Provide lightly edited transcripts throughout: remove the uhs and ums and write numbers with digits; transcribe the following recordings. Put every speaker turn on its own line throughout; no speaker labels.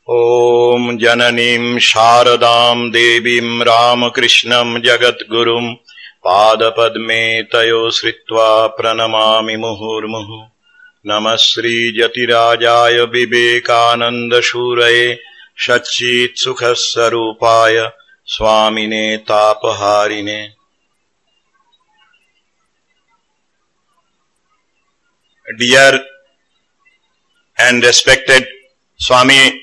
ॐ जननीं शारदां देवीं रामकृष्णं जगद्गुरुं पादपद्मे तयो श्रित्वा प्रणमामि मुहुर्मुहुः। नमः श्रीजतिराजाय विवेकानन्दशूरये सच्चित्सुखस्वरूपाय स्वामिने तापहारिणे। Dear and respected Swami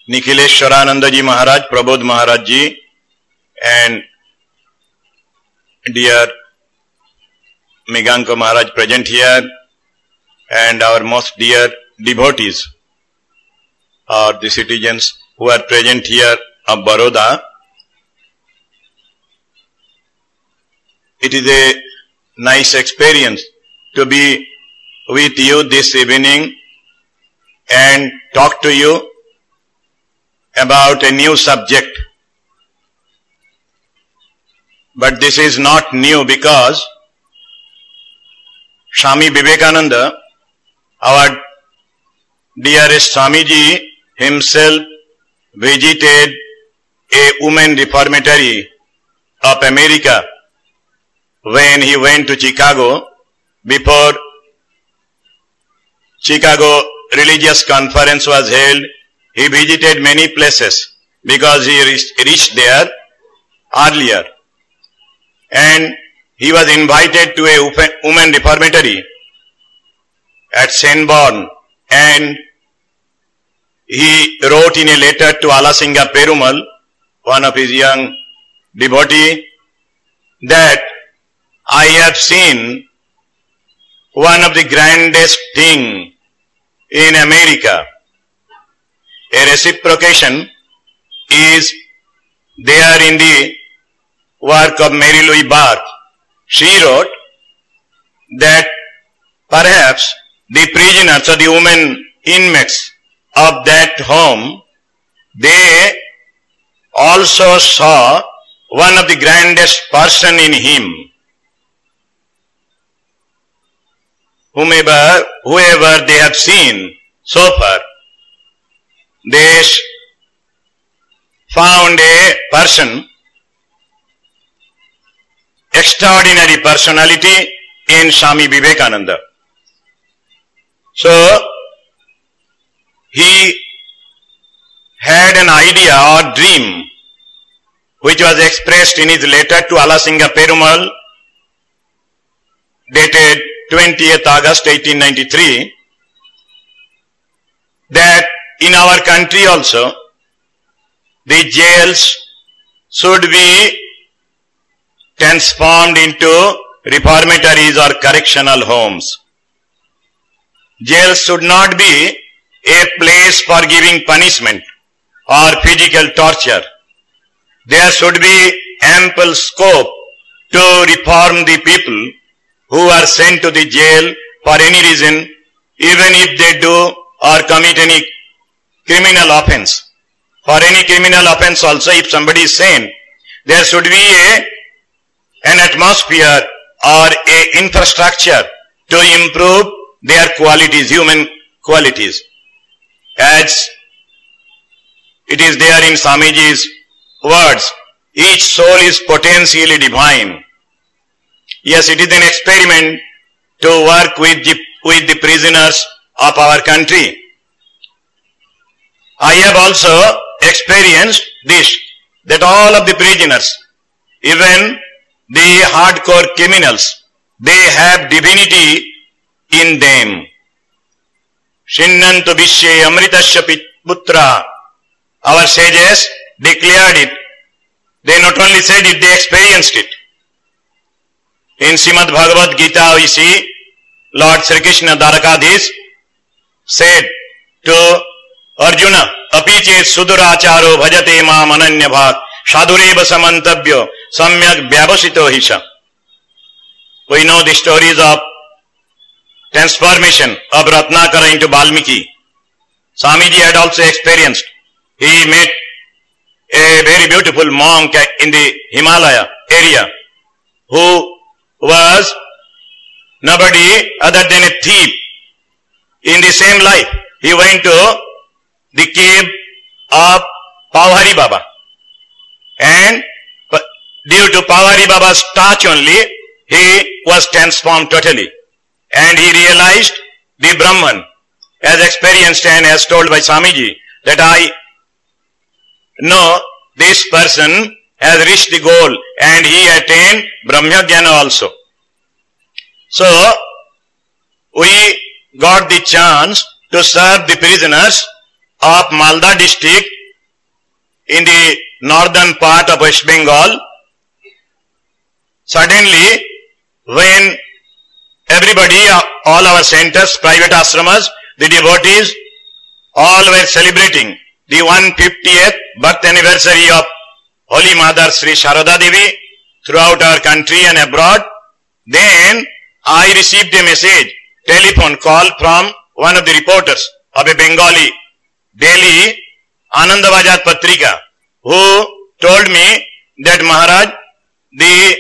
Nikhileshwarananda Ji Maharaj, Prabodh Maharaj Ji, and dear Meganka Maharaj present here, and our most dear devotees, or the citizens who are present here of Baroda. It is a nice experience to be with you this evening and talk to you about a new subject. But this is not new because Swami Vivekananda, our dearest Swamiji himself, visited a women reformatory of America when he went to Chicago. Before Chicago religious conference was held, he visited many places because he reached there earlier, and he was invited to a women reformatory at Sanborn, and he wrote in a letter to Alasinga Perumal, one of his young devotee, that I have seen one of the grandest thing in America. A reciprocation is there in the work of Mary Louise Barth. She wrote that perhaps the prisoners or the women inmates of that home, they also saw one of the grandest person in him. Whoever they have seen so far, they found a person, extraordinary personality in Swami Vivekananda. So, he had an idea or dream which was expressed in his letter to Alasinga Perumal, dated 20th August 1893, that in our country also the jails should be transformed into reformatories or correctional homes. Jails should not be a place for giving punishment or physical torture. There should be ample scope to reform the people who are sent to the jail for any reason, even if they do or commit any criminal offense. For any criminal offense also, if somebody is sent, there should be an atmosphere or a infrastructure to improve their qualities, human qualities. As it is there in Swamiji's words, each soul is potentially divine. Yes, it is an experiment to work with the prisoners of our country. I have also experienced this, that all of the prisoners, even the hardcore criminals, they have divinity in them. Shinnantu Vishye Amritasya Putra. Our sages declared it. They not only said it, they experienced it. In Srimad Bhagavad Gita, we see Lord Sri Krishna Dwarakadhish said to Arjuna, Apiche Suduracharo Bhajate Mam Ananya Bhak Sadhureva Samantabhyo Samyak Vyavasito Hisha. We know the stories of transformation of Ratnakara into Valmiki. Swamiji had also experienced. He met a very beautiful monk in the Himalaya area who was nobody other than a thief. In the same life, he went to the cave of Pawhari Baba. And due to Pawhari Baba's touch only, he was transformed totally. And he realized the Brahman, as experienced and as told by Swamiji, that I know this person has reached the goal and he attained Brahmajnana also. So, we got the chance to serve the prisoners of Malda district in the northern part of West Bengal. Suddenly, when everybody, all our centers, private ashramas, the devotees, all were celebrating the 150th birth anniversary of Holy Mother Sri Sharada Devi throughout our country and abroad, then I received a message, telephone call from one of the reporters of a Bengali daily Anandabazar Patrika, who told me that Maharaj, the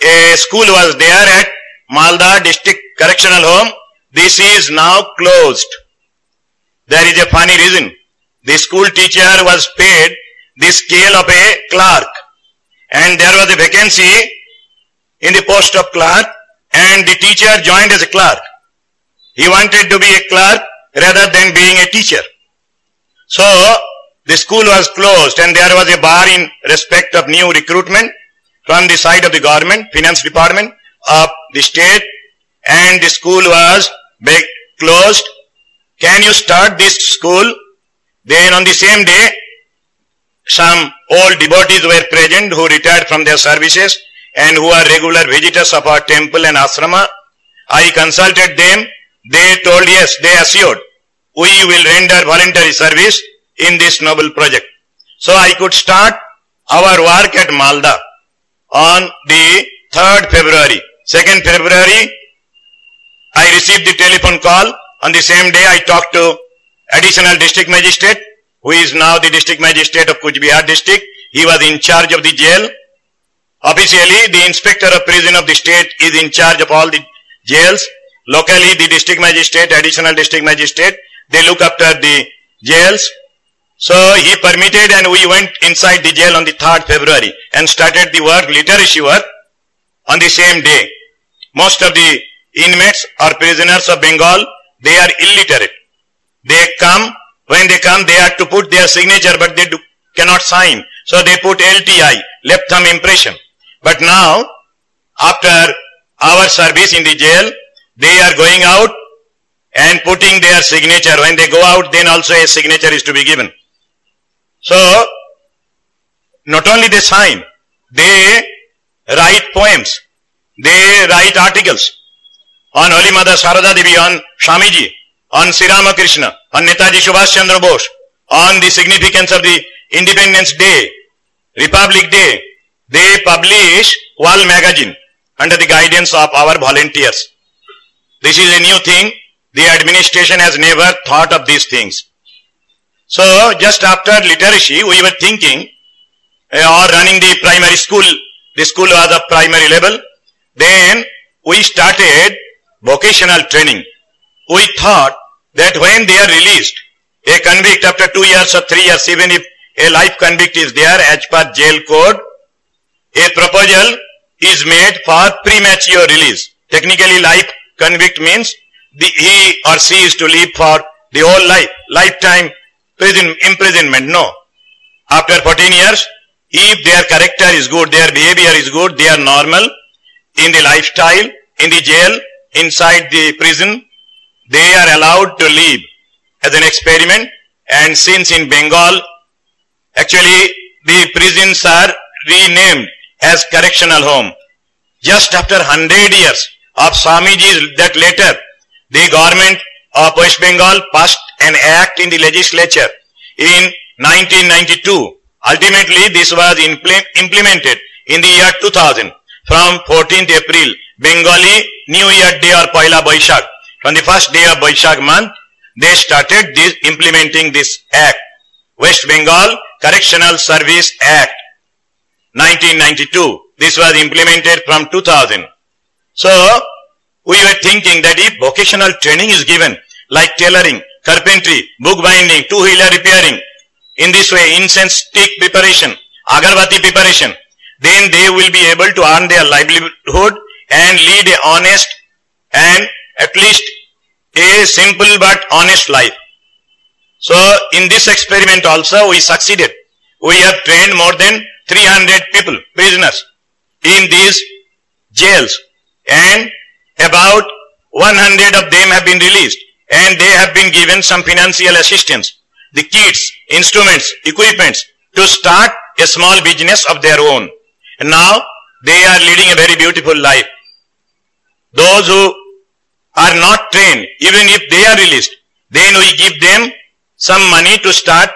a school was there at Malda District Correctional Home. This is now closed. There is a funny reason. The school teacher was paid the scale of a clerk, and there was a vacancy in the post of clerk, and the teacher joined as a clerk. He wanted to be a clerk rather than being a teacher. So, the school was closed and there was a bar in respect of new recruitment from the side of the government, finance department of the state, and the school was closed. Can you start this school? Then on the same day, some old devotees were present who retired from their services and who are regular visitors of our temple and ashrama. I consulted them. They told yes, they assured, we will render voluntary service in this noble project. So I could start our work at Malda on the 3rd February. 2nd February, I received the telephone call. On the same day, I talked to Additional District Magistrate, who is now the District Magistrate of Cooch Behar District. He was in charge of the jail. Officially, the Inspector of Prison of the state is in charge of all the jails. Locally, the District Magistrate, Additional District Magistrate, they look after the jails. So, he permitted and we went inside the jail on the 3rd February and started the work, literacy work, on the same day. Most of the inmates or prisoners of Bengal, they are illiterate. They come, when they come, they have to put their signature, but they cannot sign. So they put LTI, left thumb impression. But now, after our service in the jail, they are going out and putting their signature. When they go out, then also a signature is to be given. So, not only they sign, they write poems, they write articles on Holy Mother Sharada Devi, on Swamiji, on Sri Ramakrishna, on Netaji Subhash Chandra Bose, on the significance of the Independence Day, Republic Day. They publish Wall magazine under the guidance of our volunteers. This is a new thing. The administration has never thought of these things. So, just after literacy, we were thinking or running the primary school. The school was of primary level. Then, we started vocational training. We thought that when they are released, a convict after 2 years or 3 years, even if a life convict is there as per jail code, a proposal is made for premature release. Technically, life convict means he or she is to live for the whole life, lifetime imprisonment. No. After 14 years, if their character is good, their behavior is good, they are normal in the lifestyle, in the jail, inside the prison, they are allowed to live as an experiment. And since in Bengal, actually the prisons are renamed as correctional home. Just after 100 years of Swamiji's that letter, the government of West Bengal passed an act in the legislature in 1992. Ultimately, this was implemented in the year 2000. From 14th April, Bengali New Year Day or Poila Boishakh, from the first day of Boishakh month, they started implementing this act. West Bengal Correctional Service Act, 1992. This was implemented from 2000. So, we were thinking that if vocational training is given, like tailoring, carpentry, book binding, two-wheeler repairing. In this way, incense stick preparation, agarbatti preparation, then they will be able to earn their livelihood and lead a honest and at least a simple but honest life. So in this experiment also we succeeded. We have trained more than 300 people, prisoners, in these jails, and about 100 of them have been released, and they have been given some financial assistance, the kits, instruments, equipments to start a small business of their own. And now they are leading a very beautiful life. Those who are not trained, even if they are released, then we give them some money to start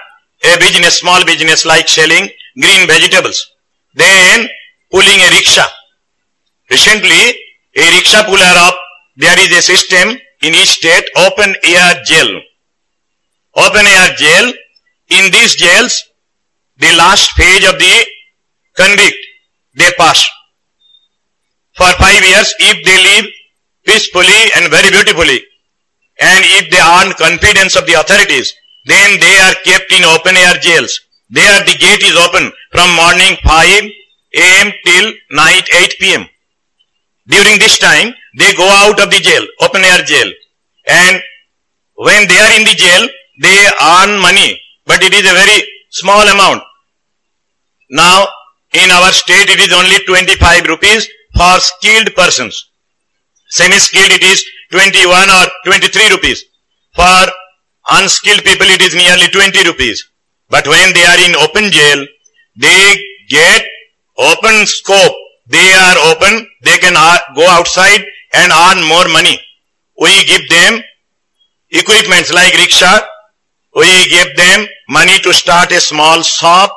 a business, small business like selling green vegetables, then pulling a rickshaw. Recently, a rickshaw puller up, there is a system in each state, open air jail. Open air jail, in these jails, the last phase of the convict, they pass. For 5 years, if they live peacefully and very beautifully, and if they earn confidence of the authorities, then they are kept in open air jails. There the gate is open from morning 5 a.m. till night 8 p.m. During this time, they go out of the jail, open air jail, and when they are in the jail, they earn money, but it is a very small amount. Now, in our state, it is only 25 rupees for skilled persons. Semi-skilled, it is 21 or 23 rupees. For unskilled people, it is nearly 20 rupees. But when they are in open jail, they get open scope. They are open, they can go outside and earn more money. We give them equipments like rickshaw. We give them money to start a small shop.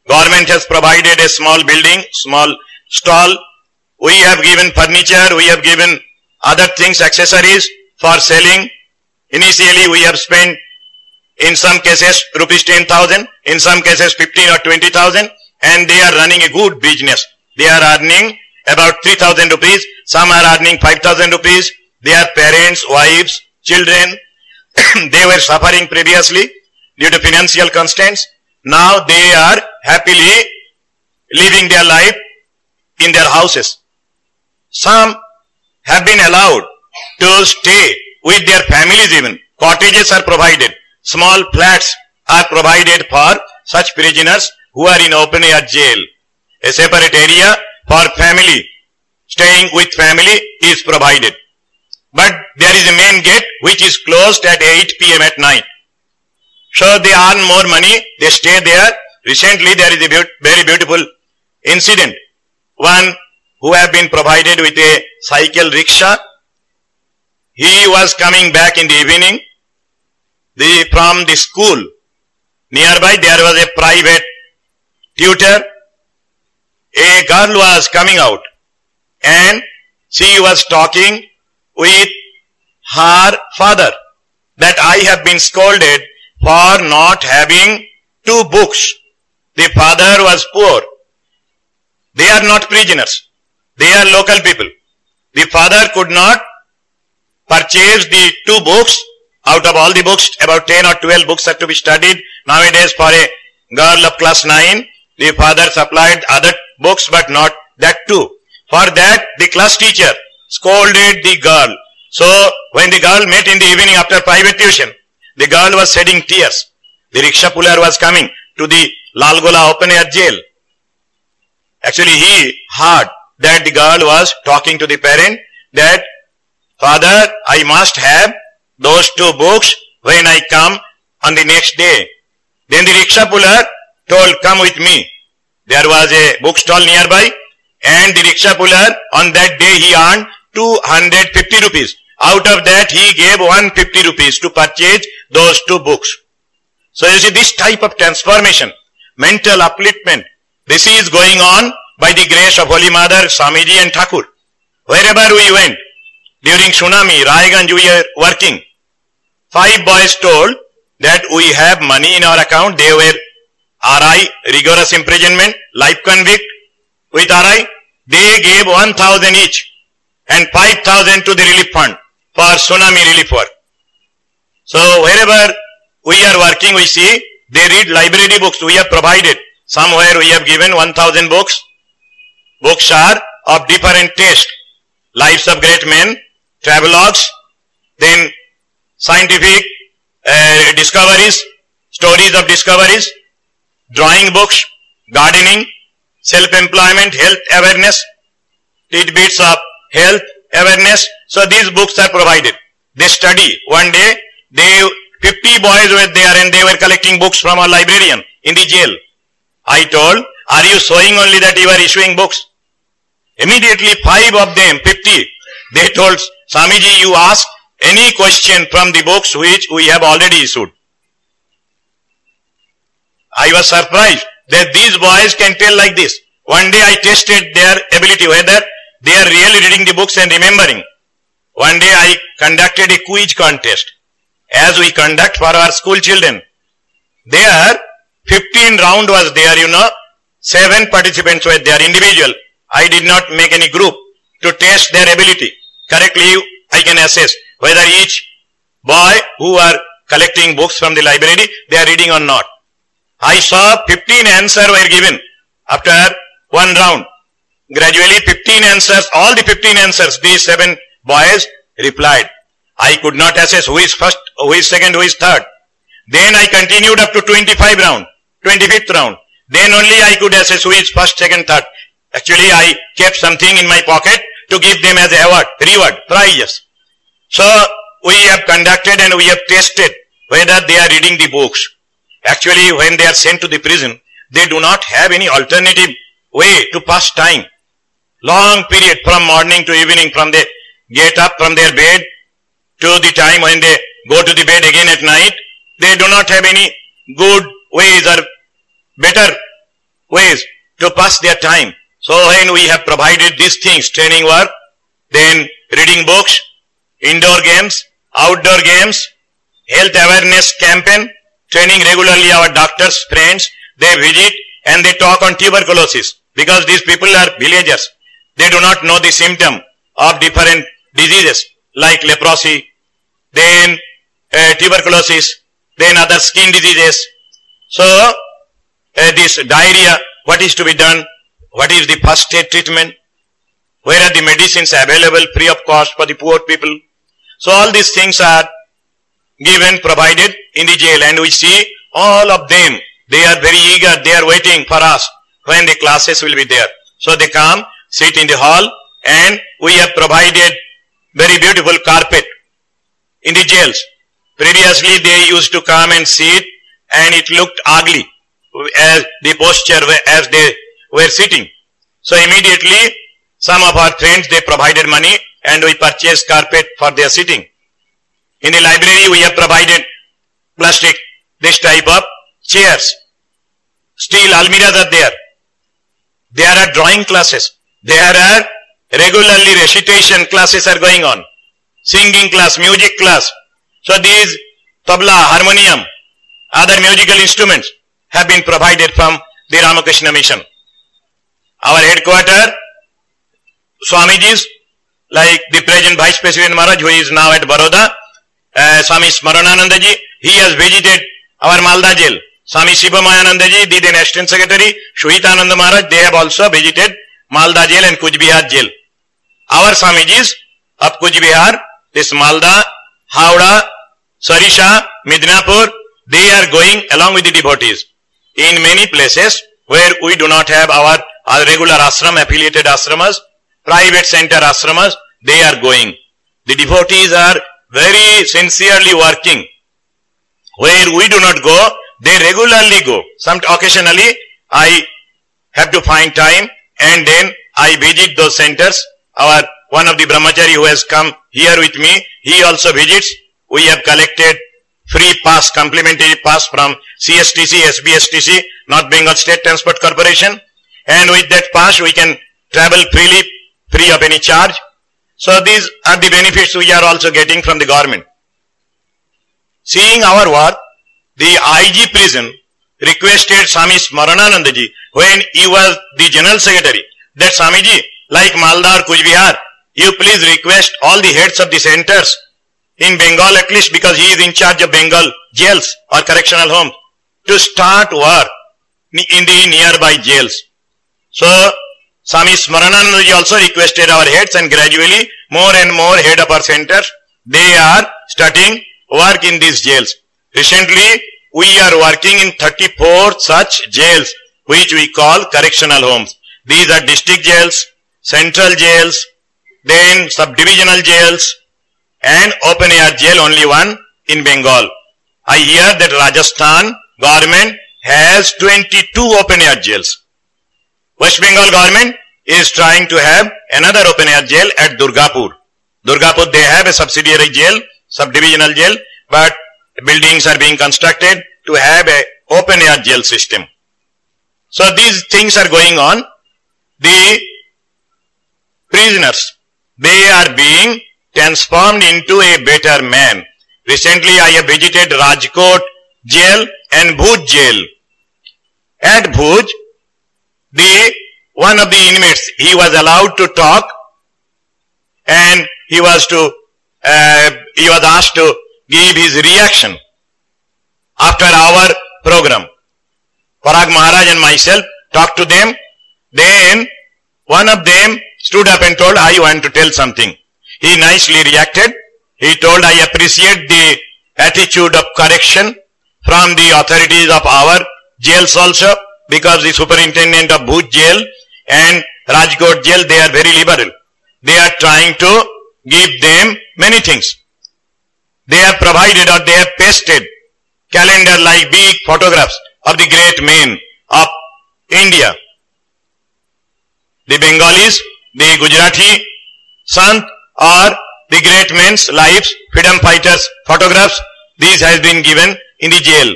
Government has provided a small building, small stall. We have given furniture, we have given other things, accessories for selling. Initially, we have spent, in some cases, rupees 10,000, in some cases 15 or 20,000, and they are running a good business. They are earning about 3,000 rupees, some are earning 5,000 rupees. Their parents, wives, children, they were suffering previously due to financial constraints. Now they are happily living their life in their houses. Some have been allowed to stay with their families even. Cottages are provided. Small flats are provided for such prisoners who are in open air jail. A separate area for family, staying with family is provided. But there is a main gate which is closed at 8 p.m. at night. So they earn more money, they stay there. Recently there is a very beautiful incident. One who have been provided with a cycle rickshaw. He was coming back in the evening from the school. Nearby there was a private tutor. A girl was coming out and she was talking with her father that I have been scolded for not having 2 books. The father was poor. They are not prisoners. They are local people. The father could not purchase the 2 books. Out of all the books, about 10 or 12 books are to be studied. Nowadays for a girl of class 9, the father supplied other books but not that too. For that, the class teacher scolded the girl. So, when the girl met in the evening after private tuition, the girl was shedding tears. The rickshaw puller was coming to the Lalgola open air jail. Actually, he heard that the girl was talking to the parent that, "Father, I must have those 2 books when I come on the next day." Then the rickshaw puller told, "Come with me." There was a bookstall nearby, and the rickshaw puller on that day he earned 250 rupees. Out of that he gave 150 rupees to purchase those 2 books. So you see, this type of transformation, mental upliftment, this is going on by the grace of Holy Mother, Swamiji and Thakur. Wherever we went, during tsunami, Raiganj we were working. 5 boys told that we have money in our account. They were RI, rigorous imprisonment, life convict with RI. They gave 1,000 each and 5,000 to the relief fund for tsunami relief work. So wherever we are working, we see they read library books. We have provided. Somewhere we have given 1000 books. Books are of different taste. Lives of great men, travelogues, then scientific discoveries, stories of discoveries, drawing books, gardening, self-employment, health awareness, tidbits of health awareness. So these books are provided. They study. One day, 50 boys were there and they were collecting books from a librarian in the jail. I told, are you showing only that you are issuing books? Immediately 5 of them, 50, they told, Swamiji, you ask any question from the books which we have already issued. I was surprised that these boys can tell like this. One day I tested their ability, whether they are really reading the books and remembering. One day I conducted a quiz contest, as we conduct for our school children. There, 15 round was there, 7 participants were there, individual. I did not make any group to test their ability. Correctly, I can assess whether each boy who are collecting books from the library, they are reading or not. I saw 15 answers were given after one round. Gradually 15 answers, all the 15 answers, these 7 boys replied. I could not assess who is first, who is second, who is third. Then I continued up to 25 round, 25th round. Then only I could assess who is first, second, third. Actually, I kept something in my pocket to give them as a reward, prizes. So, we have conducted and we have tested whether they are reading the books. Actually, when they are sent to the prison, they do not have any alternative way to pass time. Long period from morning to evening, from they get up from their bed to the time when they go to the bed again at night, they do not have any good ways or better ways to pass their time. So when we have provided these things, training work, then reading books, indoor games, outdoor games, health awareness campaign, training regularly our doctors, friends, they visit and they talk on tuberculosis, because these people are villagers. They do not know the symptom of different diseases like leprosy, then tuberculosis, then other skin diseases. So this diarrhea, what is to be done? What is the first aid treatment? Where are the medicines available free of cost for the poor people? So all these things are given, provided in the jail, and we see all of them. They are very eager. They are waiting for us when the classes will be there. So they come, sit in the hall, and we have provided very beautiful carpet in the jails. Previously they used to come and sit and it looked ugly as the posture as they were sitting. So immediately some of our friends, they provided money and we purchased carpet for their sitting. In the library we have provided plastic, this type of chairs. Steel almirahs are there. There are drawing classes. There are regularly recitation classes are going on. Singing class, music class. So these tabla, harmonium, other musical instruments have been provided from the Ramakrishna Mission. Our headquarters, Swamijis, like the present Vice President Maharaj, who is now at Baroda, Swami Smarananandaji, he has visited our Malda jail. Swami Shivamayanandaji, the then Assistant Secretary, Shuhitananda Maharaj, they have also visited Malda jail and Kuch Bihar jail. Our Swamijis of Kuch Bihar, this Malda, Howrah, Sarisha, Midnapur, they are going along with the devotees. In many places where we do not have our regular ashram, affiliated ashramas, private center ashramas, they are going. The devotees are very sincerely working. Where we do not go, they regularly go. Occasionally I have to find time and then I visit those centers. One of the brahmachari who has come here with me, he also visits. We have collected free pass, complimentary pass from CSTC, SBSTC, North Bengal State Transport Corporation, and with that pass we can travel freely, free of any charge. So these are the benefits we are also getting from the government. Seeing our work, the IG prison requested Swami Smarananandaji, when he was the General Secretary, that Swamiji, like Malda or Kuch Bihar, you please request all the heads of the centers in Bengal, at least because he is in charge of Bengal jails or correctional homes, to start work in the nearby jails. So, Swami Smaranandaji also requested our heads, and gradually more and more head of our centers, they are starting work in these jails. Recently, we are working in 34 such jails, which we call correctional homes. These are district jails, central jails, then subdivisional jails, and open air jail, only one in Bengal. I hear that Rajasthan government has 22 open air jails. West Bengal government is trying to have another open air jail at Durgapur. Durgapur, they have a subsidiary jail, subdivisional jail, but buildings are being constructed to have a open air jail system. So these things are going on. The prisoners, they are being transformed into a better man. Recently I have visited Rajkot jail and Bhuj jail. At Bhuj, one of the inmates, he was allowed to talk, and he was asked to give his reaction after our program. Parag Maharaj and myself talked to them. Then one of them stood up and told, I want to tell something. He nicely reacted. He told, I appreciate the attitude of correction from the authorities of our jails also, because the superintendent of Bhuj jail and Rajkot jail, they are very liberal. They are trying to give them many things. They have provided, or they have pasted calendar like big photographs of the great men of India. The Bengalis, the Gujarati Sant, or the great men's lives, freedom fighters, photographs, these has been given in the jail.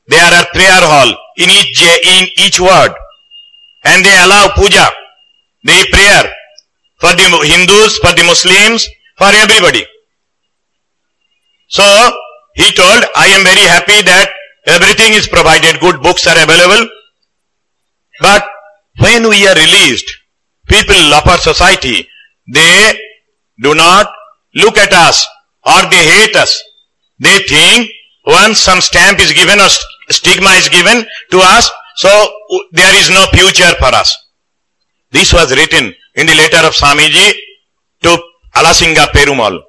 There are prayer hall in each ward, and they allow puja, the prayer for the Hindus, for the Muslims, for everybody. So he told, I am very happy that everything is provided, good books are available, but when we are released, people of our society, they do not look at us, or they hate us. They think once some stamp is given or stigma is given to us, so there is no future for us. This was written in the letter of Swamiji to Alasinga Perumal,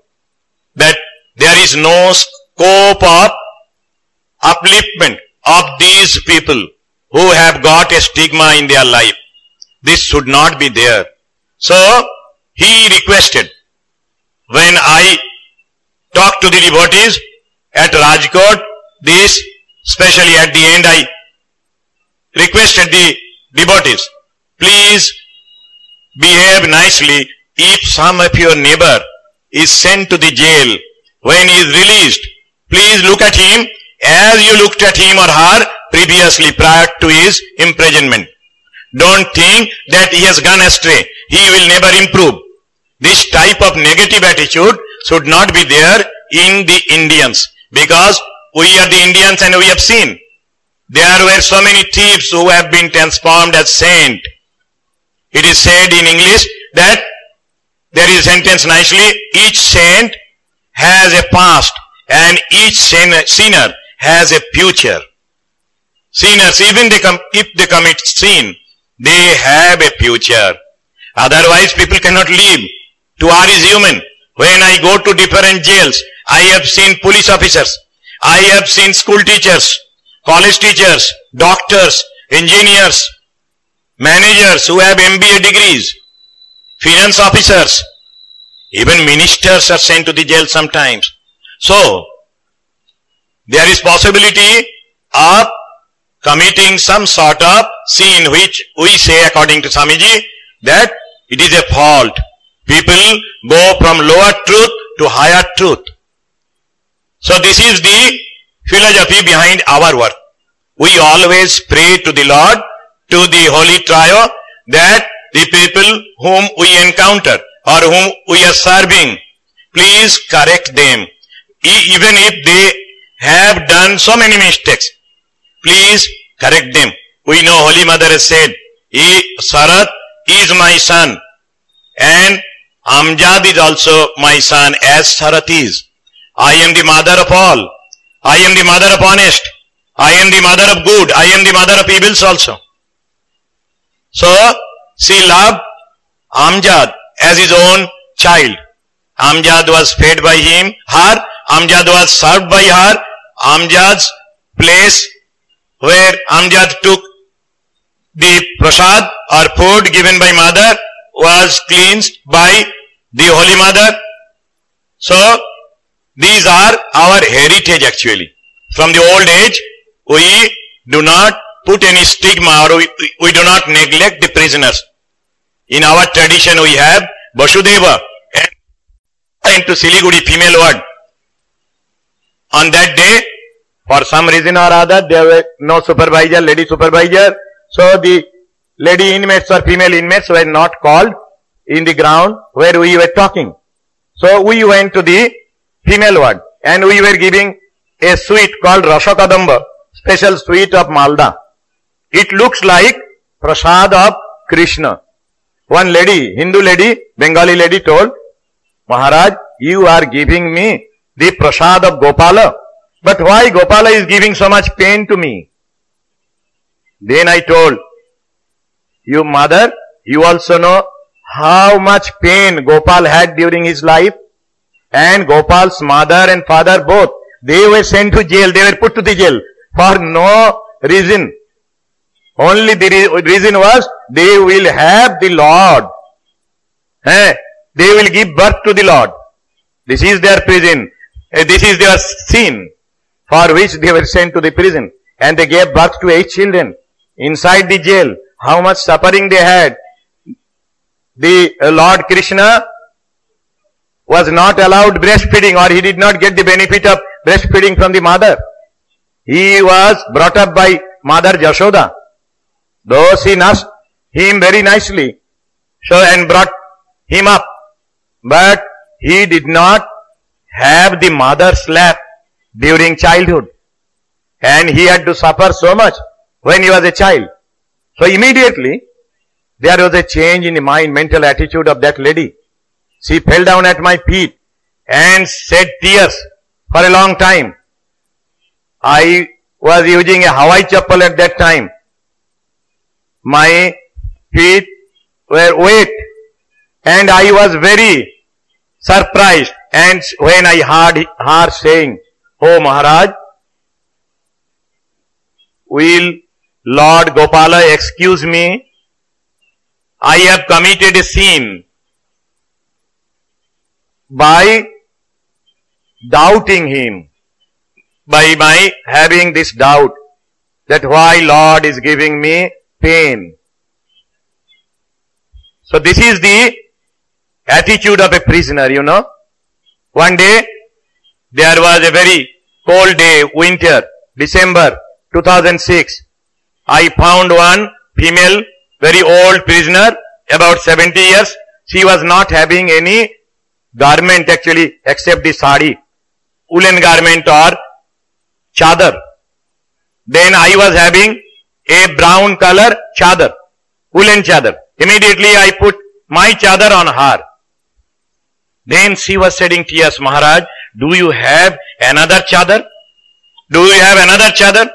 that there is no scope of upliftment of these people who have got a stigma in their life. This should not be there. So he requested, when I talked to the devotees at Rajkot, this, especially at the end, I requested the devotees, please behave nicely. If some of your neighbor is sent to the jail, when he is released, please look at him as you looked at him or her previously prior to his imprisonment. Don't think that he has gone astray, he will never improve. This type of negative attitude should not be there in the Indians, because we are the Indians and we have seen. There were so many thieves who have been transformed as saint. It is said in English that there is a sentence nicely, each saint has a past and each sinner has a future. Sinners, even if they commit sin, they have a future. Otherwise people cannot live. To R is human. When I go to different jails, I have seen police officers, I have seen school teachers, college teachers, doctors, engineers, managers who have MBA degrees, finance officers, even ministers are sent to the jail sometimes. So, there is possibility of committing some sort of sin, which we say according to Swamiji that it is a fault. People go from lower truth to higher truth. So this is the philosophy behind our work. We always pray to the Lord, to the Holy Trio, that the people whom we encounter or whom we are serving, please correct them. Even if they have done so many mistakes, please correct them. We know Holy Mother has said, Sarat is my son, and Amjad is also my son as Sarat is. I am the mother of all. I am the mother of honest. I am the mother of good. I am the mother of evils also. So, she loved Amjad as his own child. Amjad was fed by her. Amjad was served by her. Amjad's place where Amjad took the prasad or food given by mother was cleansed by the Holy Mother. So, these are our heritage actually. From the old age, we do not put any stigma or we do not neglect the prisoners. In our tradition we have Vasudeva and to Siliguri female ward. On that day, for some reason or other, there were no supervisor, lady supervisor. So the lady inmates or female inmates were not called in the ground where we were talking. So we went to the female ward and we were giving a sweet called Rasakadamba, special sweet of Malda. It looks like prasad of Krishna. One lady, Hindu lady, Bengali lady told, Maharaj, you are giving me the prasad of Gopala. But why Gopala is giving so much pain to me? Then I told, you mother, you also know how much pain Gopal had during his life. And Gopal's mother and father both, they were sent to jail, they were put to the jail for no reason. Only the reason was they will have the Lord. They will give birth to the Lord. This is their prison. This is their sin for which they were sent to the prison. And they gave birth to 8 children inside the jail. How much suffering they had. The Lord Krishna was not allowed breastfeeding, or he did not get the benefit of breastfeeding from the mother. He was brought up by Mother Jashoda. Though she nursed him very nicely, so and brought him up, but he did not have the mother's lap during childhood, and he had to suffer so much when he was a child. So immediately there was a change in the mind, mental attitude of that lady. She fell down at my feet and shed tears for a long time. I was using a Hawaii chappal at that time. My feet were wet and I was very surprised. And when I heard her saying, Oh Maharaj, will Lord Gopala excuse me? I have committed a sin by doubting him, by my having this doubt that why Lord is giving me pain. So this is the attitude of a prisoner, you know. One day, there was a very cold day, winter, December 2006. I found one female, very old prisoner, about 70 years. She was not having any garment actually except the sari, woolen garment or chadar. Then I was having a brown color chadar, woolen chadar. Immediately I put my chadar on her. Then she was shedding tears. Maharaj, do you have another chadar? Do you have another chadar?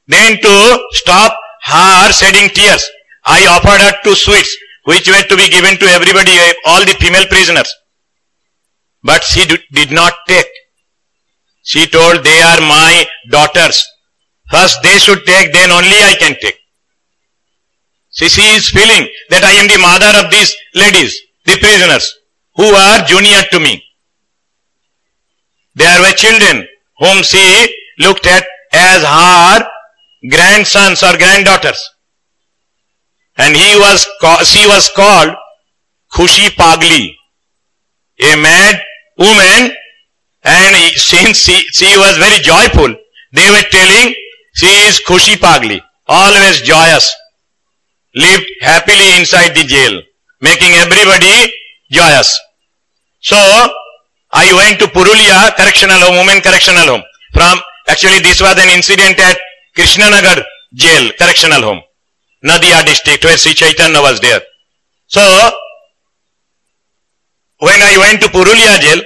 Then to stop her shedding tears, I offered her 2 sweets which were to be given to everybody, all the female prisoners. But she did not take. She told, they are my daughters. First they should take, then only I can take. She is feeling that I am the mother of these ladies, the prisoners, who are junior to me. There were children whom she looked at as her grandsons or granddaughters. And she was called Khushi Pagli, a mad woman, and since she was very joyful, they were telling she is Khushi Pagli, always joyous, lived happily inside the jail, making everybody joyous. So, I went to Purulia Correctional Home, Women Correctional Home. Actually this was an incident at Krishnanagar Jail, Correctional Home, Nadia district, where Sri Chaitanya was there. So, when I went to Purulia Jail,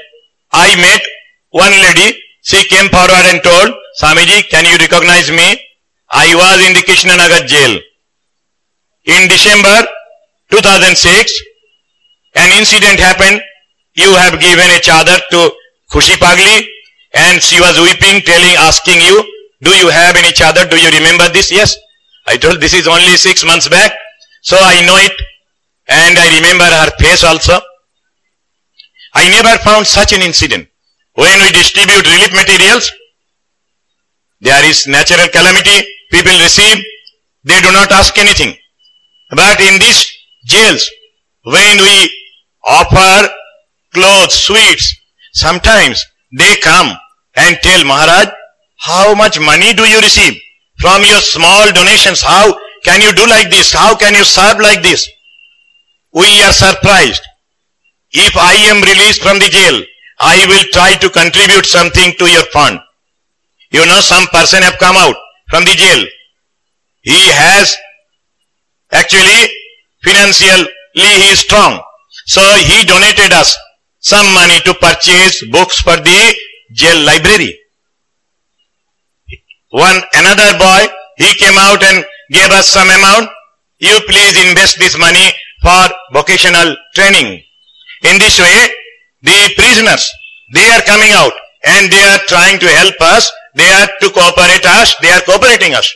I met one lady, she came forward and told, Swamiji, can you recognize me? I was in the Krishnanagar jail. In December 2006, an incident happened. You have given a chadar to Khushi Pagli, and she was weeping, asking you, do you have any chadar? Do you remember this? Yes. I told, this is only 6 months back. So I know it, and I remember her face also. I never found such an incident. When we distribute relief materials, there is natural calamity, people receive, they do not ask anything. But in these jails, when we offer clothes, sweets, sometimes they come and tell, Maharaj, how much money do you receive from your small donations? How can you do like this? How can you serve like this? We are surprised. If I am released from the jail, I will try to contribute something to your fund. You know, some person have come out from the jail. He has actually financially he is strong. So he donated us some money to purchase books for the jail library. Another boy, he came out and gave us some amount. You please invest this money for vocational training. In this way, the prisoners, they are coming out and they are trying to help us. They are to cooperate us. They are cooperating us.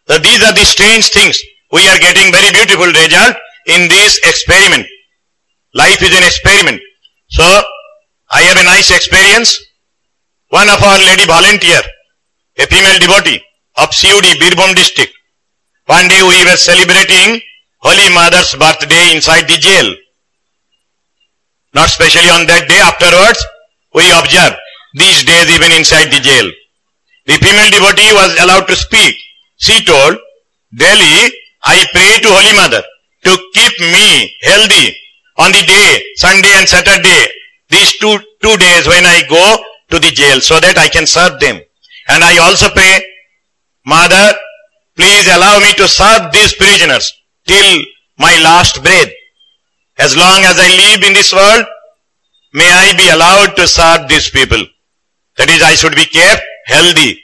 So these are the strange things. We are getting very beautiful result in this experiment. Life is an experiment. So I have a nice experience. One of our lady volunteer, a female devotee of CUD, Birbhum district. One day we were celebrating Holy Mother's birthday inside the jail. Not specially on that day, afterwards we observed these days even inside the jail. The female devotee was allowed to speak. She told, daily I pray to Holy Mother to keep me healthy on the day, Sunday and Saturday, these two days when I go to the jail, so that I can serve them. And I also pray, Mother, please allow me to serve these prisoners till my last breath. As long as I live in this world, may I be allowed to serve these people. That is, I should be kept healthy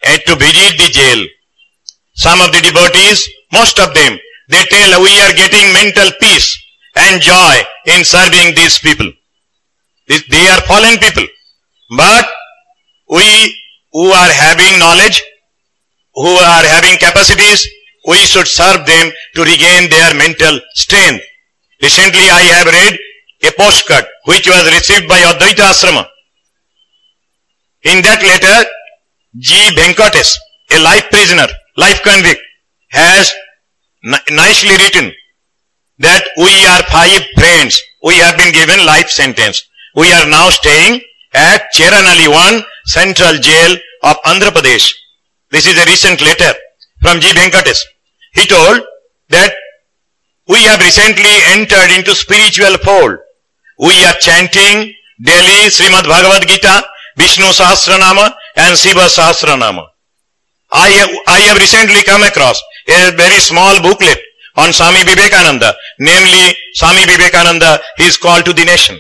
and to visit the jail. Some of the devotees, most of them, they tell we are getting mental peace and joy in serving these people. They are fallen people. But we who are having knowledge, who are having capacities, we should serve them to regain their mental strength. Recently I have read a postcard which was received by Advaita Ashrama. In that letter, G. Venkatesh, a life prisoner, life convict, has nicely written that we are 5 friends. We have been given life sentence. We are now staying at Cheranali 1 Central Jail of Andhra Pradesh. This is a recent letter from G. Venkatesh. He told that we have recently entered into spiritual fold. We are chanting daily Srimad Bhagavad Gita, Vishnu Sahasranama and Shiva Sahasranama. I have recently come across a very small booklet on Swami Vivekananda, namely Swami Vivekananda, his call to the nation.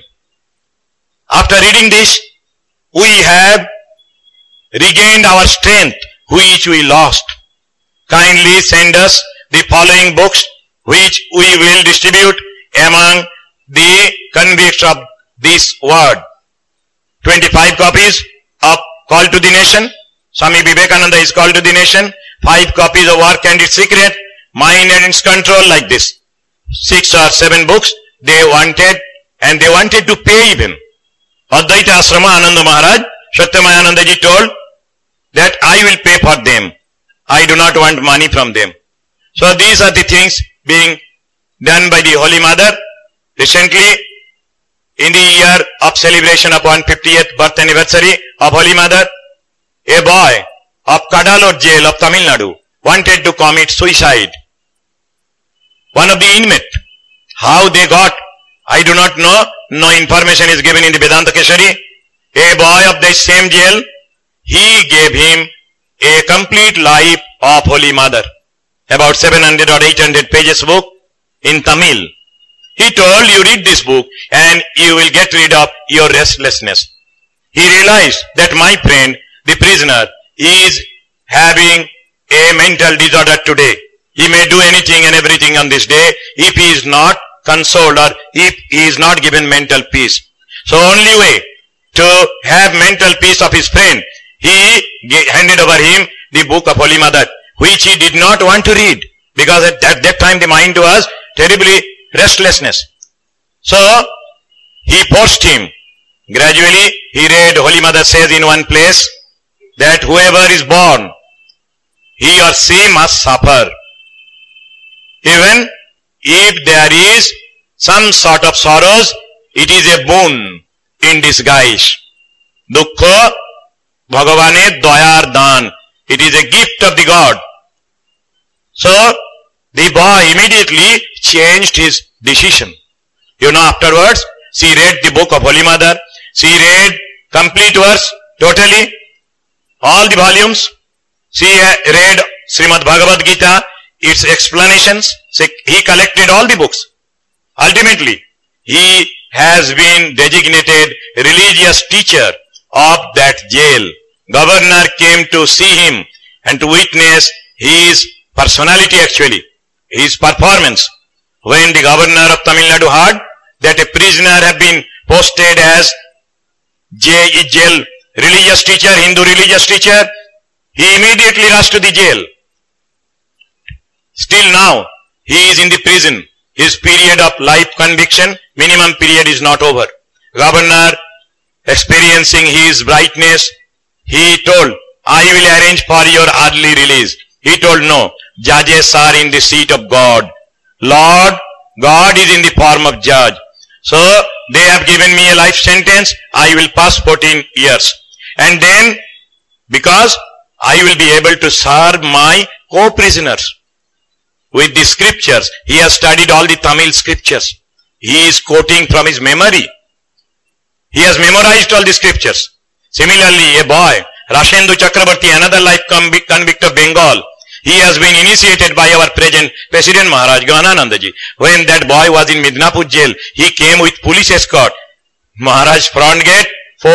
After reading this, we have regained our strength which we lost. Kindly send us the following books which we will distribute among the convicts of this word. 25 copies of Call to the Nation. Swami Vivekananda is Call to the Nation. 5 copies of Work and its Secret. Mind and its Control, like this. 6 or 7 books they wanted, and they wanted to pay even. Advaita Ashrama Ananda Maharaj, Satyamayananda ji told that I will pay for them. I do not want money from them. So these are the things being done by the Holy Mother. Recently, in the year of celebration of 150th birth anniversary of Holy Mother, a boy of Kadalur jail of Tamil Nadu wanted to commit suicide. One of the inmates, how they got, I do not know. No information is given in the Vedanta Keshari. A boy of the same jail, he gave him a complete life of Holy Mother. About 700 or 800 pages book in Tamil. He told, you read this book and you will get rid of your restlessness. he realized that my friend, the prisoner, is having a mental disorder today. He may do anything and everything on this day if he is not consoled or if he is not given mental peace. So only way to have mental peace of his friend, he handed over him the book of Holy Mother, which he did not want to read, because at that time the mind was terribly restlessness. So he forced him. Gradually he read. Holy Mother says in one place that whoever is born, he or she must suffer. Even if there is some sort of sorrows, it is a boon in disguise. Dukkha Bhagavane Dayar Dan. It is a gift of the God. So the boy immediately changed his decision. Afterwards, she read the book of Holy Mother. She read complete verse, totally, all the volumes. She read Srimad Bhagavad Gita, its explanations. He collected all the books. Ultimately, he has been designated religious teacher of that jail. Governor came to see him and to witness his personality, actually, his performance. When the governor of Tamil Nadu heard that a prisoner had been posted as jail religious teacher, Hindu religious teacher, he immediately rushed to the jail. Still now, he is in the prison. His period of life conviction, minimum period, is not over. Governor, experiencing his brightness, he told, I will arrange for your early release. He told, no, judges are in the seat of God. Lord, God is in the form of judge. So, they have given me a life sentence, I will pass 14 years. And then, because I will be able to serve my co-prisoners with the scriptures. He has studied all the Tamil scriptures. He is quoting from his memory. He has memorized all the scriptures. Similarly, a boy, Rashendu Chakrabarti, another life convict of Bengal, he has been initiated by our present President Maharaj, Gananandaji. When that boy was in Midnapur jail, he came with police escort. Maharaj front gate, 4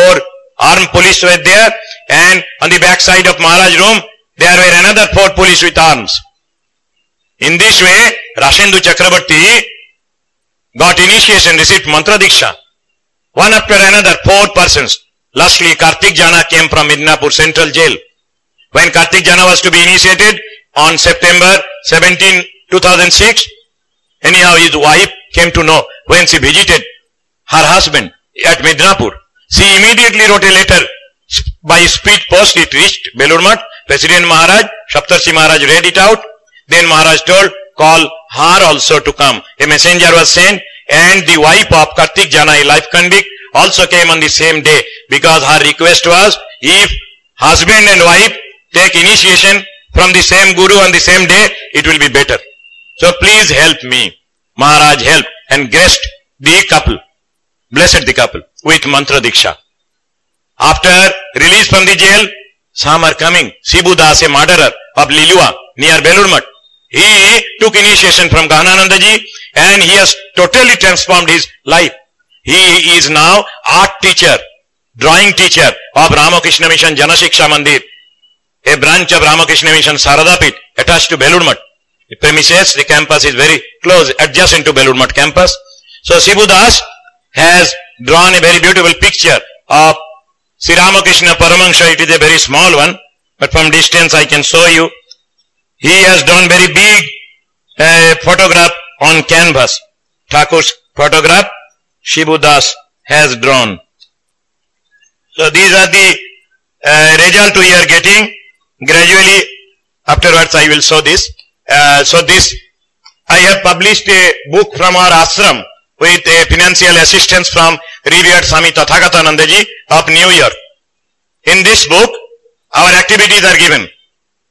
armed police were there, and on the back side of Maharaj room, there were another 4 police with arms. In this way, Rashendu Chakrabarti got initiation, received Mantra Diksha. One after another, 4 persons. Lastly, Kartik Jana came from Midnapur Central Jail. When Kartik Jana was to be initiated on September 17, 2006, anyhow his wife came to know when she visited her husband at Midnapur. She immediately wrote a letter by speed post. It reached Belur Math. President Maharaj, Saptarshi Maharaj read it out. Then Maharaj told, call her also to come. A messenger was sent, and the wife of Kartik Jana, a life convict, also came on the same day, because her request was, if husband and wife take initiation from the same guru on the same day, it will be better. So please help me. Maharaj helped and graced the couple, blessed the couple with Mantra Diksha. After release from the jail, some are coming. Shibu Das, a murderer of Lilua near Belur Math, he took initiation from Gananandaji, and he has totally transformed his life. He is now art teacher, drawing teacher of Ramakrishna Mission Janashiksha Mandir, a branch of Ramakrishna Mission Saradapit attached to Belur Math. The premises, the campus is very close, adjacent to Belur Math campus. So Shibu Das has drawn a very beautiful picture of Sri Ramakrishna Paramahansa. It is a very small one, but from distance I can show you. He has drawn very big photograph on canvas. Thakur's photograph, Shibu Das has drawn. So these are the result we are getting. Gradually, afterwards I will show this. So this, I have published a book from our ashram with a financial assistance from revered Swami Tathagatanandaji of New York. In this book, our activities are given.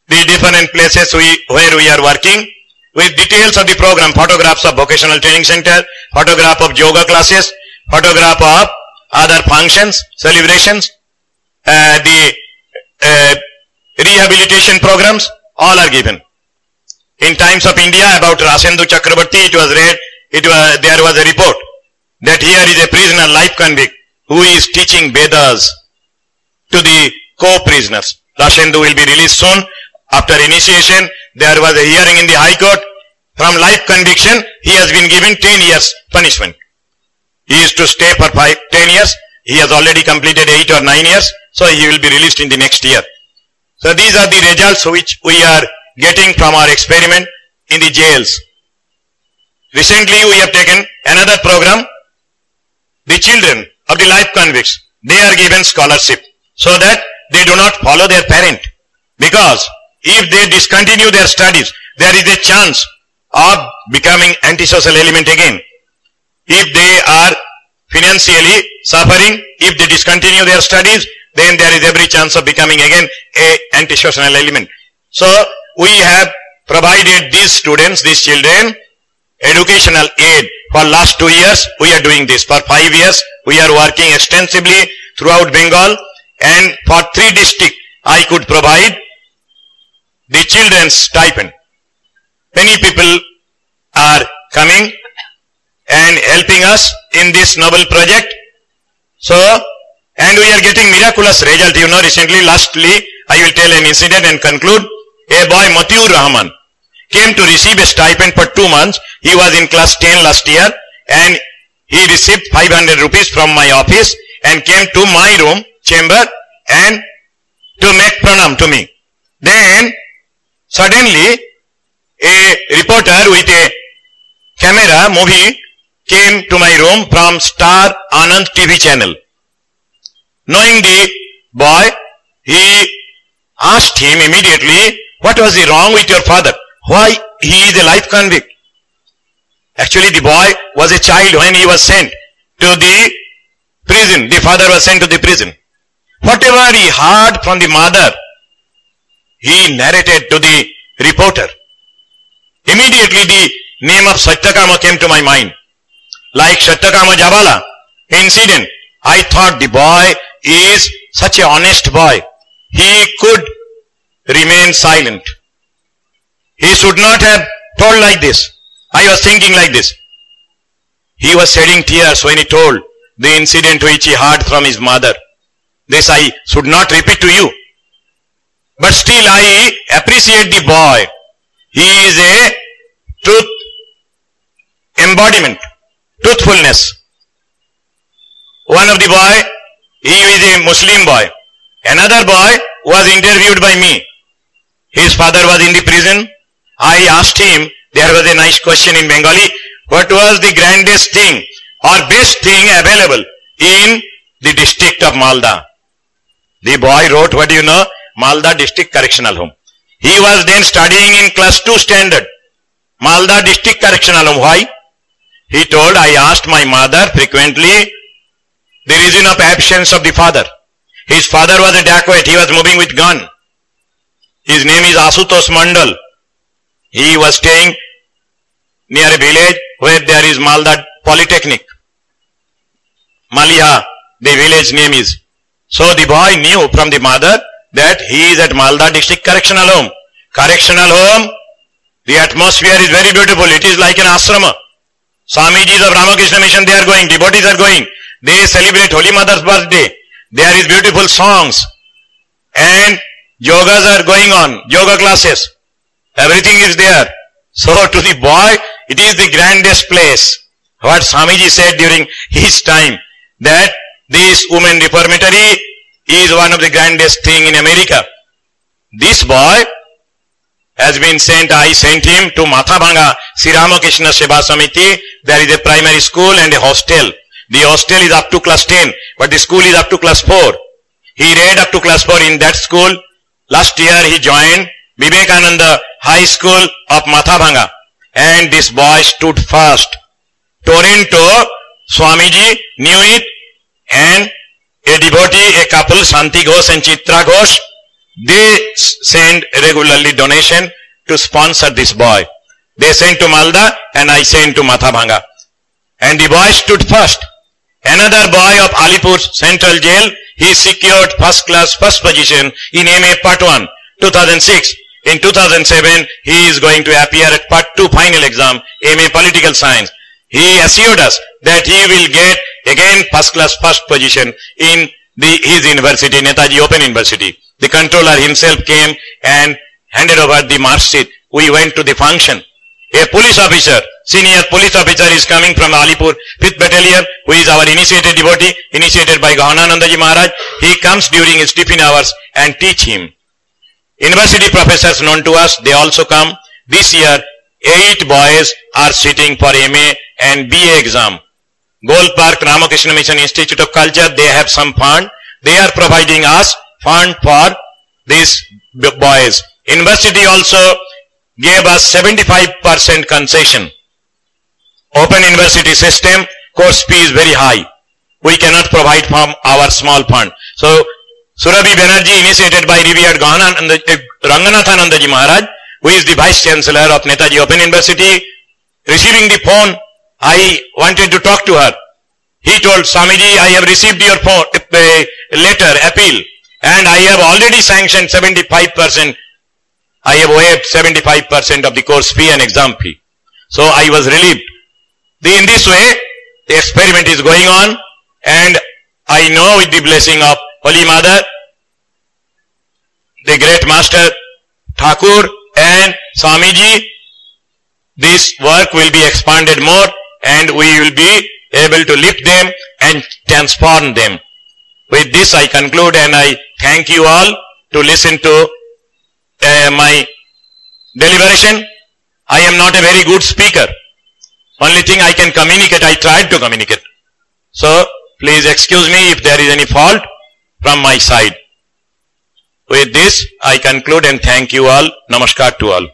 The different places where we are working, with details of the program, photographs of vocational training center, photograph of yoga classes, photograph of other functions, celebrations, the rehabilitation programs, all are given. In Times of India about Rashendu Chakrabarti, there was a report that here is a prisoner, life convict, who is teaching Vedas. to the co-prisoners. Rashendu will be released soon. After initiation, there was a hearing in the High Court. From life conviction, he has been given 10 years punishment. He is to stay for 10 years. He has already completed 8 or 9 years. So he will be released in the next year. So these are the results which we are getting from our experiment in the jails. Recently we have taken another program. The children of the life convicts, they are given scholarship so that they do not follow their parent. Because if they discontinue their studies, there is a chance of becoming antisocial element again. If they are financially suffering, if they discontinue their studies, then there is every chance of becoming again a antisocial element. So we have provided these students, these children, educational aid. For last 2 years, we are doing this. For 5 years, we are working extensively throughout Bengal, and for 3 districts, I could provide the children's stipend. Many people are coming and helping us in this noble project. So, and we are getting miraculous result. You know, recently, lastly, I will tell an incident and conclude. A boy, Matiur Rahman, came to receive a stipend for 2 months. He was in class 10 last year, and he received 500 rupees from my office and came to my room, chamber, and to make pranam to me. Then, suddenly, a reporter with a camera movie came to my room from Star Anand TV channel. Knowing the boy, he asked him immediately, what was wrong with your father? Why he is a life convict? Actually, the boy was a child when he was sent to the prison. The father was sent to the prison. Whatever he heard from the mother, he narrated to the reporter. Immediately the name of Satyakama came to my mind. Like Satyakama Jabala incident, I thought the boy is such an honest boy. He could remain silent. He should not have told like this. I was thinking like this. He was shedding tears when he told the incident which he heard from his mother. This I should not repeat to you. But still I appreciate the boy. He is a truth embodiment, truthfulness. One of the boy, he is a Muslim boy. Another boy was interviewed by me. His father was in the prison. I asked him, there was a nice question in Bengali, what was the grandest thing or best thing available in the district of Malda? The boy wrote, what do you know? Malda District Correctional Home. He was then studying in class 2 standard. Malda District Correctional Home. Why? He told, I asked my mother frequently the reason of absence of the father. His father was a dacoit. He was moving with gun. His name is Asutosh Mandal. He was staying near a village where there is Malda Polytechnic. Maliha, the village name is. So the boy knew from the mother that he is at Malda District Correctional Home. Correctional Home, the atmosphere is very beautiful. It is like an ashrama. Swamijis of Ramakrishna Mission, they are going. Devotees are going. They celebrate Holy Mother's birthday. There is beautiful songs. And yogas are going on. Yoga classes. Everything is there. So to the boy, it is the grandest place. What Swamiji said during his time, that this women reformatory is one of the grandest thing in America. This boy has been sent, I sent him to Mathabhanga, Sri Ramakrishna Seva Samiti. There is a primary school and a hostel. The hostel is up to class 10, but the school is up to class 4. He read up to class 4 in that school. Last year he joined Vivekananda High School of Mathabhanga, and this boy stood first. Toronto, Swamiji knew it, and a devotee, a couple, Shanti Ghosh and Chitra Ghosh, they send regularly donation to sponsor this boy. They sent to Malda and I sent to Mathabhanga. And the boy stood first. Another boy of Alipur Central Jail, he secured first class, first position in MA Part 1, 2006. In 2007, he is going to appear at Part 2 final exam, MA Political Science. He assured us that he will get again first class, first position in his university, Netaji Open University. The controller himself came and handed over the mark sheet. We went to the function. A police officer, senior police officer is coming from Alipur 5th Battalion, who is our initiated devotee, initiated by Gahananandaji Maharaj. He comes during his tiffin hours and teach him. University professors known to us, they also come. This year, 8 boys are sitting for MA and BA exam. Gold Park Ramakrishna Mission Institute of Culture, they have some fund. They are providing us fund for these boys. University also gave us 75% concession. Open university system, course fee is very high. We cannot provide from our small fund. So, Surabhi Banerjee, initiated by revered Ranganathanandaji Maharaj, who is the Vice Chancellor of Netaji Open University, receiving the phone, I wanted to talk to her. He told, Swamiji, I have received your phone, letter, appeal, and I have already sanctioned 75%. I have waived 75% of the course fee and exam fee. So I was relieved. In this way, the experiment is going on, and I know with the blessing of Holy Mother, the great Master Thakur and Swamiji, this work will be expanded more, and we will be able to lift them and transform them. With this I conclude, and I thank you all to listen to my deliberation. I am not a very good speaker. Only thing I can communicate, I tried to communicate. So, please excuse me if there is any fault from my side. With this, I conclude and thank you all. Namaskar to all.